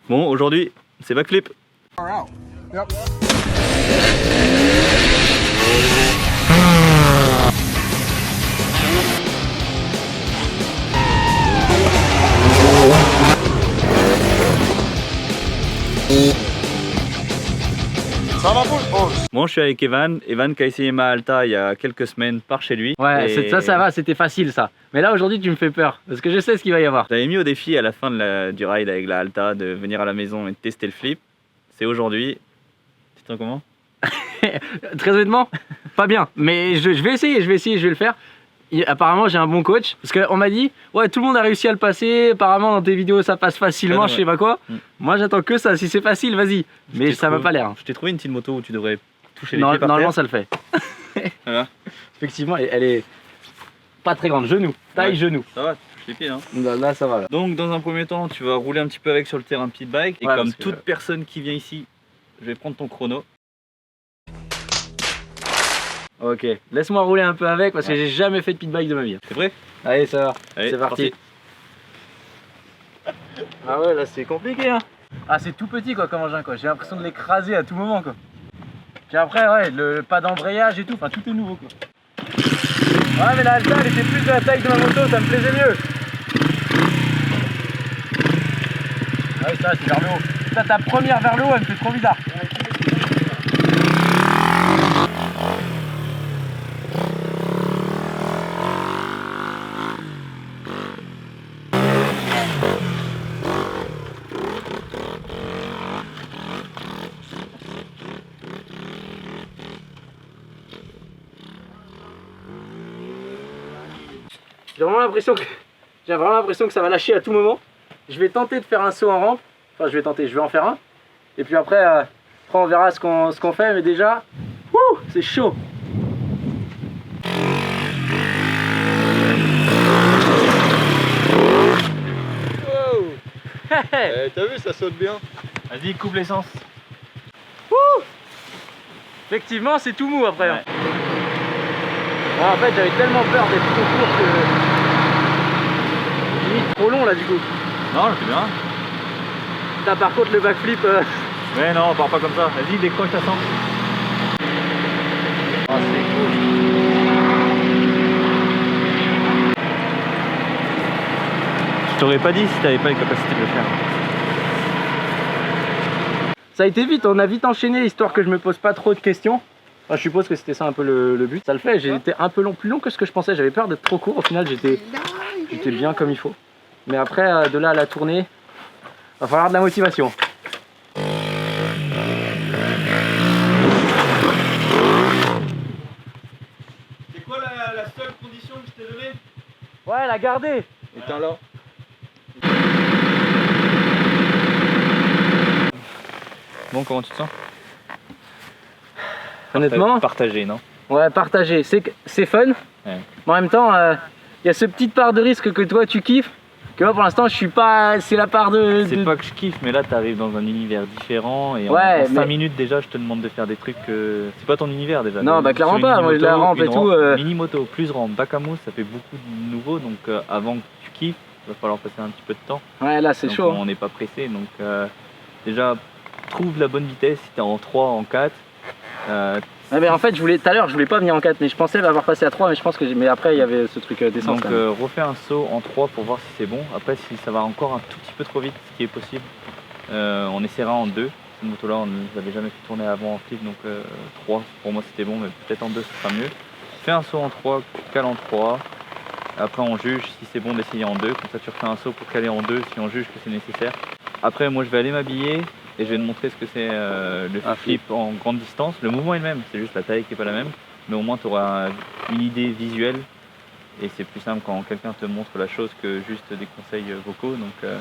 Bon, aujourd'hui, c'est backflip. Yep. Bon, je suis avec Evan qui a essayé ma Alta il y a quelques semaines par chez lui. Ouais, et... ça va, c'était facile ça. Mais là aujourd'hui tu me fais peur, parce que je sais ce qu'il va y avoir. J'avais mis au défi à la fin du ride avec la Alta de venir à la maison et de tester le flip. C'est aujourd'hui. Tu te sens comment? Très honnêtement, pas bien. Mais je vais essayer, je vais le faire. Apparemment j'ai un bon coach, parce qu'on m'a dit ouais tout le monde a réussi à le passer, apparemment dans tes vidéos ça passe facilement, je sais pas quoi. Moi j'attends que ça, si c'est facile vas-y. Mais ça m'a pas l'air. Je t'ai trouvé une petite moto où tu devrais toucher les pieds par normalement terre. ça le fait. Voilà. Effectivement elle est pas très grande, genou, taille Ouais. genou. Ça va, tu touches les pieds hein. Là ça va là. Donc dans un premier temps tu vas rouler un petit peu avec sur le terrain pit bike. Et Ouais, comme parce que- toute personne qui vient ici, je vais prendre ton chrono. Ok, laisse-moi rouler un peu avec parce que j'ai jamais fait de pit bike de ma vie. T'es prêt? Allez ça va, Allez, c'est parti. Ah ouais là c'est compliqué hein. Ah c'est tout petit quoi comme engin quoi, j'ai l'impression de l'écraser à tout moment quoi. Puis après ouais, le pas d'embrayage et tout, enfin tout est nouveau quoi. Ouais mais la Alta elle était plus de la taille de ma moto, ça me plaisait mieux. Ah oui ça c'est vers le haut. Putain, ta première vers le haut elle me fait trop bizarre. J'ai vraiment l'impression que ça va lâcher à tout moment. Je vais tenter de faire un saut en rampe. Enfin, je vais en faire un. Et puis après on verra ce qu'on fait. Mais déjà, c'est chaud. Wow. T'as vu, ça saute bien. Vas-y, coupe l'essence. Effectivement, c'est tout mou après. Ouais. Hein. Ouais, en fait, j'avais tellement peur d'être trop court que limite trop long là du coup. Non, c'est bien. Là, par contre, le backflip. Mais non, on part pas comme ça. Vas-y, décroche ta centre. Ah, c'est cool. Je t'aurais pas dit si t'avais pas les capacités de le faire. Ça a été vite, on a vite enchaîné histoire que je me pose pas trop de questions. Enfin, je suppose que c'était ça un peu le but. Ça le fait, j'ai été un peu long, plus long que ce que je pensais. J'avais peur d'être trop court. Au final, j'étais bien comme il faut. Mais après, de là à la tournée, va falloir de la motivation. C'est quoi la seule condition que je t'ai donnée? Ouais, la garder. Éteins là. Bon, comment tu te sens? Honnêtement, Partagé, non? ouais, partager, c'est fun. Ouais. Mais en même temps, il y a ce petite part de risque que toi tu kiffes. Que moi pour l'instant, je suis pas. C'est la part de. C'est pas que je kiffe, mais là t'arrives dans un univers différent et Ouais, en 5 mais- minutes déjà je te demande de faire des trucs que... C'est pas ton univers déjà. Non, bah, Sur clairement une pas. Moi, mini-moto, la rampe et une tout, Mini-moto plus rampe, bac à mousse, ça fait beaucoup de nouveau donc avant que tu kiffes, il va falloir passer un petit peu de temps. Ouais, là c'est Donc, chaud. on n'est pas pressé donc déjà trouve la bonne vitesse si t'es en 3, en 4. Ouais, mais en fait, tout à l'heure, je voulais pas venir en 4, mais je pensais avoir passé à 3, mais je pense que. Mais après, il y avait ce truc d'essence. Donc refais un saut en 3 pour voir si c'est bon. Après si ça va encore un tout petit peu trop vite, ce qui est possible, on essaiera en 2. Cette moto là on ne l'avait jamais fait tourner avant en flip, donc 3 pour moi c'était bon, mais peut-être en 2 ce sera mieux. Fais un saut en 3, cale en 3. Après on juge si c'est bon d'essayer en 2, comme ça tu refais un saut pour caler en 2 si on juge que c'est nécessaire. Après moi je vais aller m'habiller et je vais te montrer ce que c'est le flip en grande distance. Le mouvement est le même, c'est juste la taille qui est pas la même, mais au moins tu auras une idée visuelle et c'est plus simple quand quelqu'un te montre la chose que juste des conseils vocaux. Donc je vais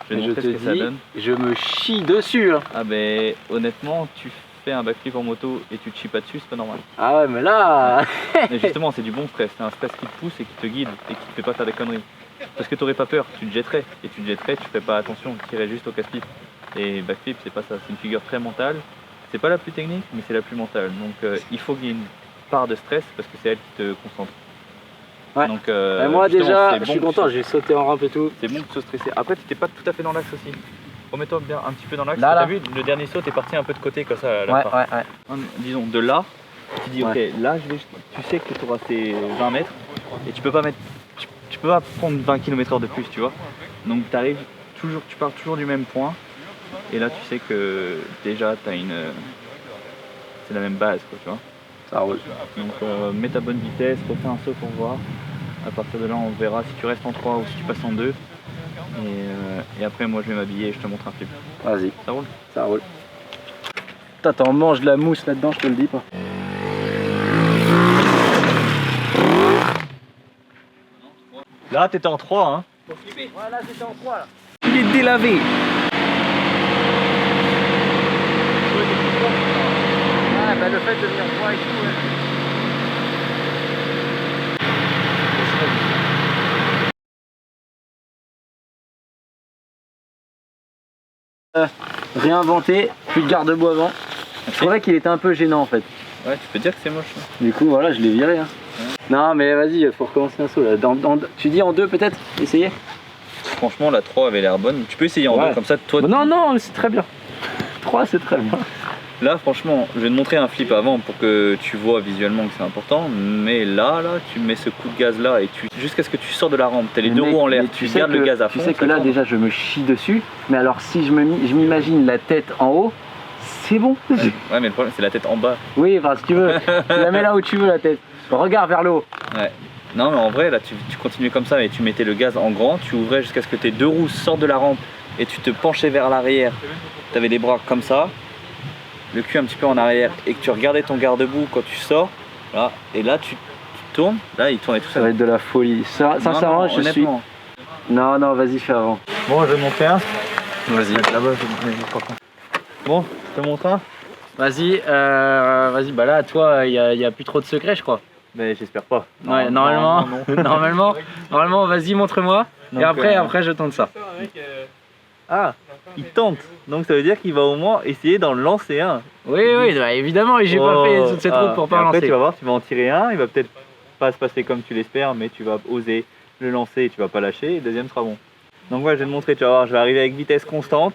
te Mais je montrer te ce que ça dis, donne. je me chie dessus. Hein. Ah ben honnêtement tu fais un backflip en moto et tu te chies pas dessus, c'est pas normal. Ah ouais, mais là. Mais justement c'est du bon stress, c'est un stress qui te pousse et qui te guide et qui te fait pas faire des conneries. Parce que t'aurais pas peur, tu te jetterais et tu te jetterais, tu ferais pas attention, tu irais juste au casse-pipe. Et backflip c'est pas ça, c'est une figure très mentale. C'est pas la plus technique mais c'est la plus mentale. Donc il faut qu'il y ait une part de stress parce que c'est elle qui te concentre. Ouais. Donc Moi justement, déjà, c'est je bon suis que content, tu- j'ai sauté en rampe et tout. C'est bon de se stresser. Après tu t'es pas tout à fait dans l'axe aussi. remets-toi bien un petit peu dans l'axe. Là, T'as là. vu, le dernier saut, t'es parti un peu de côté comme ça. À la Ouais, fin. ouais. Disons, de là, tu dis, Ouais. ok, là, tu sais que tu auras tes 20 mètres et tu peux pas mettre, tu peux pas prendre 20 km/h de plus, tu vois. Donc tu pars toujours du même point et là, tu sais que déjà, c'est la même base, quoi, tu vois. Ça roule. Donc mets ta bonne vitesse, refais un saut pour voir. À partir de là, on verra si tu restes en 3 ou si tu passes en 2. Et après, moi, je vais m'habiller et je te montre un flip. Vas-y, Ça roule? ça roule. Putain, t'en manges de la mousse là-dedans, je te le dis pas. Là, t'étais en 3, hein. Ouais, là j'étais en 3 là. Il est délavé. Ouais, bah le fait de venir voir et tout, ouais. Réinventé, plus de garde-boue avant. C'est vrai qu'il était un peu gênant en fait. Ouais, tu peux dire que c'est moche. Hein. Du coup, voilà, je l'ai viré. Hein. Non, mais vas-y, faut recommencer un saut là. Tu dis en 2 peut-être? Essayez? Franchement, la 3 avait l'air bonne. Tu peux essayer en Ouais. 2, comme ça, toi. Bah non, non, c'est très bien. 3, c'est très bien. Là, franchement, je vais te montrer un flip avant pour que tu vois visuellement que c'est important. Mais là, tu mets ce coup de gaz là et jusqu'à ce que tu sors de la rampe, t'as les deux roues en l'air, tu gardes le gaz à fond. Tu sais que là, déjà, je me chie dessus. Mais alors, si je m'imagine la tête en haut, c'est bon. Ouais, mais le problème, c'est la tête en bas. Oui, enfin, si tu veux, tu la mets là où tu veux, la tête. Regarde vers le haut. Ouais. Non, mais en vrai, là, tu continuais comme ça et tu mettais le gaz en grand, tu ouvrais jusqu'à ce que tes deux roues sortent de la rampe et tu te penchais vers l'arrière. Tu avais les bras comme ça, le cul un petit peu en arrière et que tu regardais ton garde-boue quand tu sors. Là, et là, tu tournes. Là, il tournait tout Ça va seul. être de la folie. Sincèrement, je suis. Non, non, vas-y, fais avant. Bon, je vais monter un. Vas-y. Là-bas, je vais par contre. Bon, je te montre un. Vas-y, vas-y, bah là, toi, il y a plus trop de secrets, je crois. Mais j'espère pas. Ouais, normalement, non. normalement, vas-y, montre-moi. Et Donc, après, je tente ça. Ah, il tente. Donc ça veut dire qu'il va au moins essayer d'en lancer un. Oui, oui, bah, évidemment, j'ai pas fait toute cette route pour pas et après, lancer. tu vas voir, tu vas en tirer un. Il va peut-être pas se passer comme tu l'espères, mais tu vas oser le lancer et tu vas pas lâcher. Et le deuxième sera bon. Donc ouais, je vais te montrer. Tu vas voir, je vais arriver avec vitesse constante.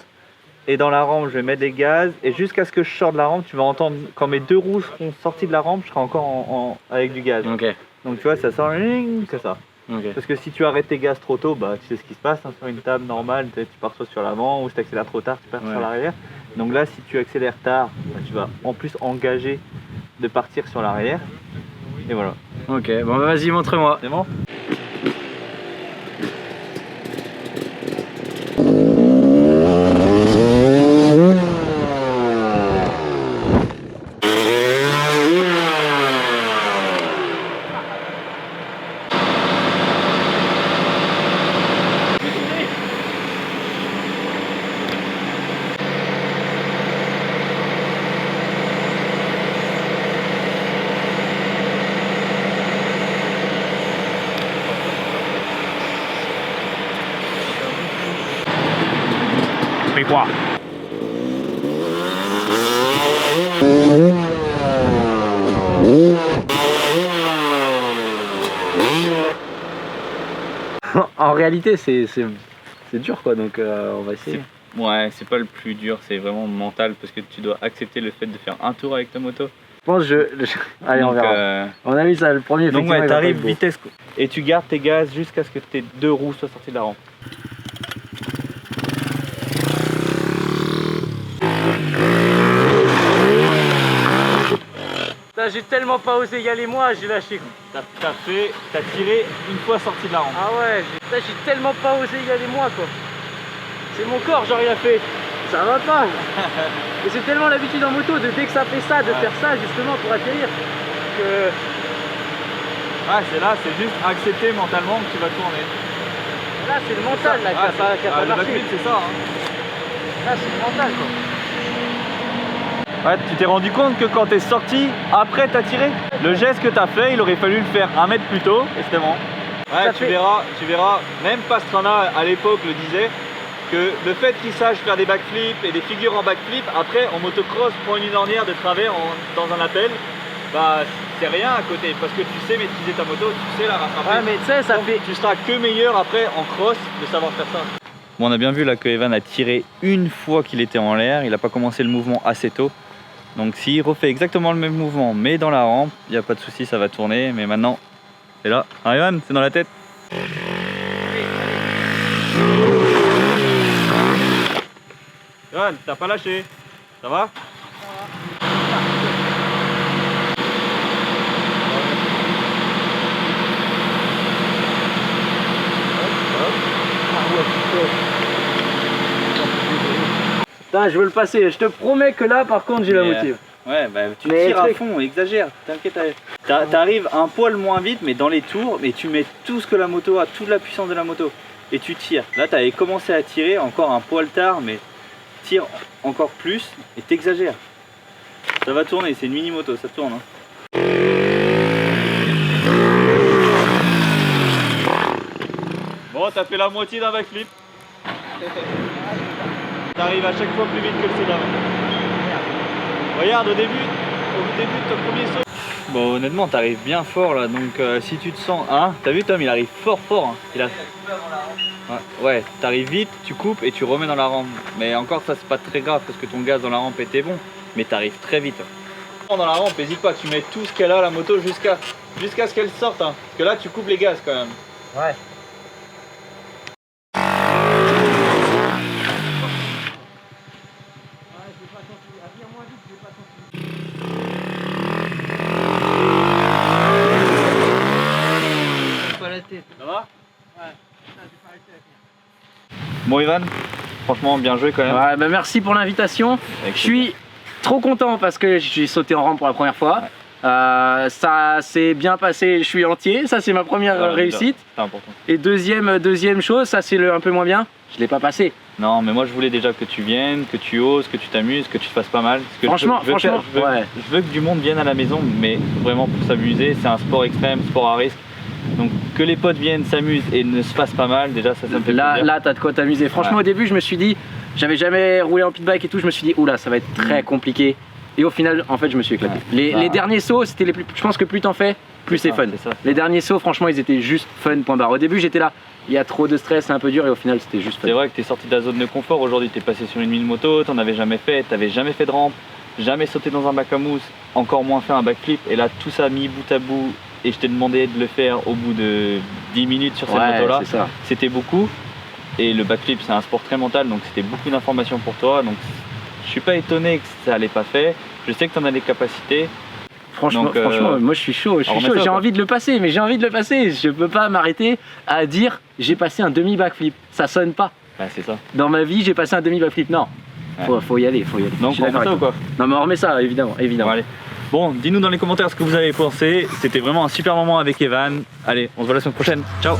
Et dans la rampe, je vais mettre des gaz. Et jusqu'à ce que je sorte de la rampe, tu vas entendre quand mes deux roues seront sorties de la rampe, je serai encore avec du gaz. Ok, Donc tu vois, ça sort comme ça. ok. Parce que si tu arrêtes tes gaz trop tôt, bah tu sais ce qui se passe hein, sur une table normale, tu pars soit sur l'avant ou si tu accélères trop tard, tu pars sur l'arrière. Donc là, si tu accélères tard, bah, tu vas en plus engager de partir sur l'arrière. Et voilà. Ok, bon, bah, vas-y, montre-moi. C'est bon? Fais quoi? En réalité, c'est dur quoi, donc on va essayer. Ouais, c'est pas le plus dur, c'est vraiment mental parce que tu dois accepter le fait de faire un tour avec ta moto. Je pense allez, on Donc, verra. On a vu ça, le premier. Donc effectivement, ouais, il va pas t'arrives être beau. vitesse et tu gardes tes gaz jusqu'à ce que tes deux roues soient sorties de la rampe. Putain, j'ai tellement pas osé y aller moi, j'ai lâché. T'as tiré une fois sorti de la rampe. Ah ouais, j'ai tellement pas osé y aller moi quoi. C'est mon corps, genre il a fait. Ça va pas. Et c'est tellement l'habitude en moto de dès que ça fait ça, de faire ça justement pour atterrir que. Ah, c'est là, c'est juste accepter mentalement que tu vas tourner. Là c'est le mental là qui a pas le marché. backflip, c'est ça. Hein. Là c'est le mental quoi. Ouais, tu t'es rendu compte que quand t'es sorti, après t'as tiré. Le geste que t'as fait, il aurait fallu le faire un mètre plus tôt et c'était bon. Ouais, tu verras, même Pastrana à l'époque le disait, que le fait qu'il sache faire des backflips et des figures en backflip, après en motocross, prendre une ornière de travers dans un appel, bah c'est rien à côté parce que tu sais maîtriser ta moto, tu sais la rattraper. Ouais mais tu sais ça Donc, fait. tu seras que meilleur après en cross de savoir faire ça. Bon, on a bien vu là que Evan a tiré une fois qu'il était en l'air, il n'a pas commencé le mouvement assez tôt. Donc s'il refait exactement le même mouvement mais dans la rampe, il n'y a pas de souci, ça va tourner. Mais maintenant, c'est là. Ah, Evan, c'est dans la tête. Evan, t'as pas lâché, ça va? Putain, je veux le passer, je te promets que là par contre j'ai la motive. Ouais, bah tu Mais tires à truc- fond, exagère, t'inquiète. T'arrives un poil moins vite, mais dans les tours, mais tu mets tout ce que la moto a, toute la puissance de la moto, et tu tires. Là, t'avais commencé à tirer encore un poil tard, mais tire encore plus et t'exagères. Ça va tourner, c'est une mini moto, ça tourne. Hein. Bon, t'as fait la moitié d'un backflip. T'arrives à chaque fois plus vite que le saut d'avant. Regarde, au début de ton premier saut. Bon, honnêtement, t'arrives bien fort là, donc si tu te sens. Hein, t'as vu, Tom, il arrive fort. Hein. Il a... Ouais, t'arrives vite, tu coupes et tu remets dans la rampe. Mais encore, ça, c'est pas très grave parce que ton gaz dans la rampe était bon, mais t'arrives très vite. Dans la rampe, n'hésite pas, tu mets tout ce qu'elle a, la moto, jusqu'à ce qu'elle sorte. Hein. Parce que là, tu coupes les gaz quand même. Ouais. Ça va? Ouais. Bon, Evan, franchement, bien joué quand même. Ouais, bah merci pour l'invitation. Je suis trop content parce que j'ai sauté en rampe pour la première fois. Ça s'est bien passé, je suis entier, ça c'est ma première réussite. C'est important. Et deuxième chose, ça c'est un peu moins bien, je l'ai pas passé. Non, mais moi je voulais déjà que tu viennes, que tu oses, que tu t'amuses, que tu te fasses pas mal. Parce que Franchement, je veux que du monde vienne à la maison, mais vraiment pour s'amuser. C'est un sport extrême, sport à risque. Donc que les potes viennent, s'amusent et ne se fassent pas mal, déjà ça me fait plaisir. Là t'as de quoi t'amuser. Franchement au début je me suis dit, j'avais jamais roulé en pitbike et tout, je me suis dit oula ça va être très compliqué. Et au final en fait je me suis éclaté. Les derniers sauts c'était les plus. Je pense que plus t'en fais, plus c'est fun. Les derniers sauts franchement ils étaient juste fun point barre. Au début j'étais là, il y a trop de stress, c'est un peu dur et au final c'était juste fun. C'est vrai que t'es sorti de la zone de confort, aujourd'hui t'es passé sur une mini moto, t'en avais jamais fait, t'avais jamais fait de rampe, jamais sauté dans un bac à mousse, encore moins fait un backflip et là tout ça mis bout à bout et je t'ai demandé de le faire au bout de 10 minutes sur cette moto là. C'était beaucoup et le backflip c'est un sport très mental donc c'était beaucoup d'informations pour toi donc je suis pas étonné que ça allait pas faire, je sais que t'en as les capacités. Franchement, moi je suis chaud, j'ai envie de le passer, mais j'ai envie de le passer. Je peux pas m'arrêter à dire j'ai passé un demi backflip, ça sonne pas. Ouais, c'est ça. Dans ma vie j'ai passé un demi backflip, non. Faut y aller. Donc on remet ça ou quoi? Non mais on remet ça, évidemment. Bon, allez. Bon, dis-nous dans les commentaires ce que vous avez pensé. C'était vraiment un super moment avec Evan. Allez, on se voit la semaine prochaine. Ciao.